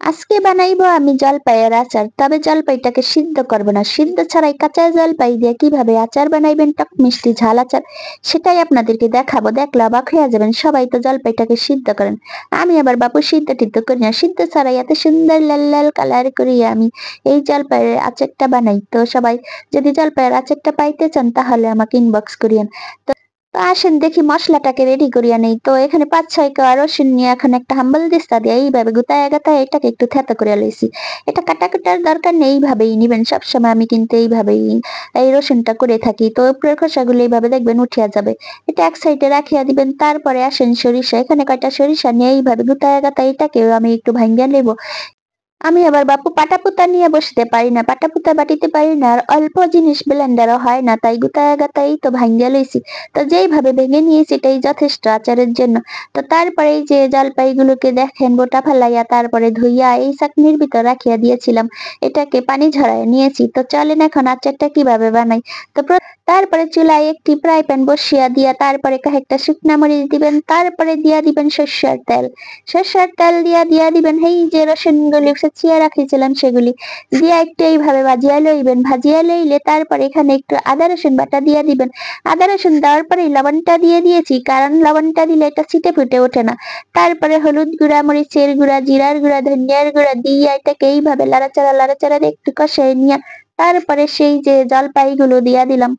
আজকে বানাইবো আমি জলপাইয়ের আচার, তবে জলপাইটাকে সিদ্ধ করব না, সিদ্ধ ছাড়াই কাঁচা জলপাই দিয়ে কিভাবে আচার বানাইবেন টক মিষ্টি ঝাল আচার, সেটাই আপনাদেরকে দেখাবো। দেখলে অবাক হয়ে যাবেন, সবাই তো জলপাইটাকে সিদ্ধ করেন, আমি আবার বাপু সিদ্ধ টিদ্ধ করি না, সিদ্ধ ছাড়াই এত সুন্দর লাল লাল কালার করিয়ে আমি এই জলপাইয়ের আচারটা বানাই। তো সবাই যদি জলপাইয়ের আচারটা পাইতে চান তাহলে আমাকে ইনবক্স করিয়েন। তো আসেন দেখি মশলাটাকে রেডি করিয়া নেই। তো এখানে ৫-৬ কোয়া রসুন নিয়ে এখন একটা হাম্বল দিস্তা দিয়ে এইভাবে গুতায়া গাতায়া এটাকে একটু থেতো করিয়া লইছি। এটা কাটার দরকার নেই, এইভাবেই নিবেন সবসময়। আমি কিন্তু এইভাবেই এই রসুনটা করে থাকি। তো উপরের খোসাগুলো এইভাবে দেখবেন উঠিয়া যাবে। এটা এক সাইডে রাখিয়া দিবেন। তারপরে আসেন সরিষা, এখানে কয়টা সরিষা নিয়ে এইভাবে গুতায়া গাতায়া এটাকেও আমি একটু ভাঙ্গিয়া নেব। আমি আবার বাপু পাটাপুতা নিয়ে বসতে পারি না, পাটাপুতা বাটিতে পারি না, আর অল্প জিনিস ব্লেন্ডারও হয় না, তাই গুতায়া গাতাই তো ভাঙ্গিয়া লইছি। তো যেইভাবে ভেঙে নিয়েছি এটাই যথেষ্ট আচারের জন্য। তো তারপরে এই যে জলপাইগুলোকে দেখেন বোটা ফেলাইয়া তারপরে ধুইয়া এই চাকনির ভিতর রাখিয়া দিয়েছিলাম, এটাকে পানি ঝরায় নিয়েছি। তো চলেন এখন আচারটা কিভাবে বানাই। তো তারপরে চুলায় একটি ফ্রাই প্যান বসিয়া দিয়া তারপরে কয়েকটা শুকনা মরিচ দিবেন, তারপরে দিয়া দিবেন সর্ষের তেল। সর্ষের তেল দিয়া দিবেন এই যে রসুনগুলি ছেঁচিয়া রাখিছিলাম সেগুলি দিয়া একটু এইভাবে ভাজিয়া লইবেন। ভাজিয়া লইলে তারপর এখানে একটু আদা রসুন বাটা দিয়া দিবেন। আদা রসুন দেওয়ার পরে লবণটা দিয়ে দিয়েছি, কারণ লবণটা দিলে এটা ছিটে ফুটে ওঠে না। তারপরে হলুদ গুঁড়া, মরিচের গুঁড়া, জিরার গুঁড়া, ধনিয়ার গুঁড়া দিয়ে এটাকে এইভাবে লাড়াচাড়া একটু কষাই নিয়ে তারপরে সেই যে জলপাইগুলো দিয়া দিলাম।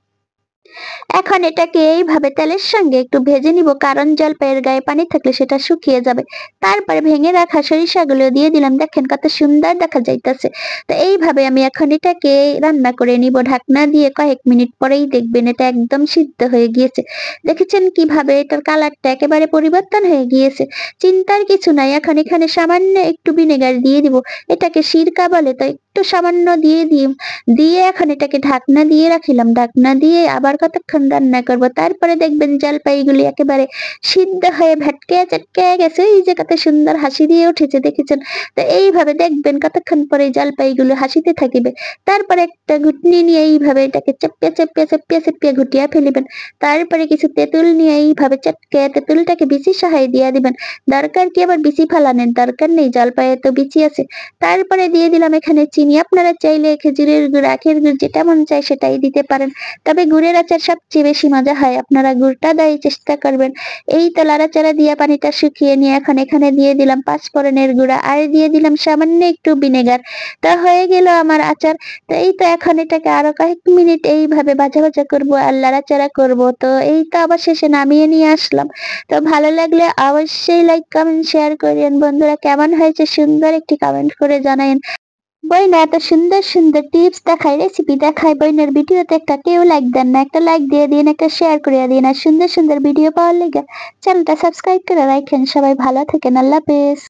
এখন এটাকে এইভাবে তেলের সঙ্গে একটু ভেজে নিব, কারণ জলপাইয়ের গায়ে পানি থাকলে সেটা শুকিয়ে যাবে। তারপরে ভেঙে রাখা সরিষাগুলো দিয়ে দিলাম, দেখেন কত সুন্দর দেখা যাইতেছে। তো এইভাবে আমি এখন এটাকে রান্না করে নিব ঢাকনা দিয়ে। কয়েক মিনিট পরেই দেখবেন এটা একদম সিদ্ধ হয়ে গিয়েছে। দেখেছেন কিভাবে এটার কালারটা একেবারে পরিবর্তন হয়ে গিয়েছে। চিন্তার কিছু নাই, এখন এখানে সামান্য একটু ভিনেগার দিয়ে দিব, এটাকে সিরকা বলে, তো একটু সামান্য দিয়ে এখন এটাকে ঢাকনা দিয়ে রাখিলাম। ঢাকনা দিয়ে আবার কতক্ষণ রান্না করব, তারপরে দেখবেন জলপাইগুলি একেবারে সিদ্ধ হয়ে ভেটকে চটকে গেছে। এই যে কত সুন্দর হাসি দিয়ে উঠেছে দেখেছেন। তো এইভাবে দেখবেন কতক্ষণ পরে জলপাইগুলো হাসিতে থাকিবে। তারপরে একটা ঘুটনি নিয়ে এইভাবে এটাকে চেপ্পিয়ে ঘুটিয়া ফেলিবেন। তারপরে কিছু তেঁতুল নিয়ে এইভাবে চটকে তেঁতুলটাকে বিচি সহায় দিয়া দিবেন। দরকার কি আবার বিচি ফালানোর দরকার নেই, জলপাইয়ে তো বিচি আছে। তারপরে দিয়ে দিলাম এখানে চিনি, আপনারা চাইলে খেজুরের গুড়, আখের গুড় যেটা মন চায় সেটাই দিতে পারেন, তবে গুড়ের আচার সবচেয়ে বেশি মজা হয়, আপনারা গুড়টা দেওয়ার চেষ্টা করবেন। এই তো লাড়াচাড়া দিয়ে পানিটা শুকিয়ে নিয়ে এখন এখানে দিয়ে দিলাম পাঁচফোড়নের গুঁড়া আর দিয়ে দিলাম সামান্য একটু ভিনেগার। তা হয়ে গেল আমার আচার। তো এই তো এখন এটাকে আরো কয়েক মিনিট এইভাবে ভাজা করব আর লাড়াচাড়া করব। তো এই তো আবার শেষে নামিয়ে নিয়ে আসলাম। তো ভালো লাগলে অবশ্যই লাইক কমেন্ট শেয়ার করেন বন্ধুরা। কেমন হয়েছে সুন্দর একটি কমেন্ট করে জানাইন। বইনা এত সুন্দর সুন্দর টিপস দেখায়, রেসিপি দেখায়, বইনের ভিডিওতে একটা কেউ লাইক দেন না, একটা লাইক দিয়ে দিন, একটা শেয়ার করে দিন, আর সুন্দর সুন্দর ভিডিও পাওয়ার লেগে চ্যানেলটা সাবস্ক্রাইব করে রাখেন। সবাই ভালো থাকেন, আল্লাহ হাফেজ।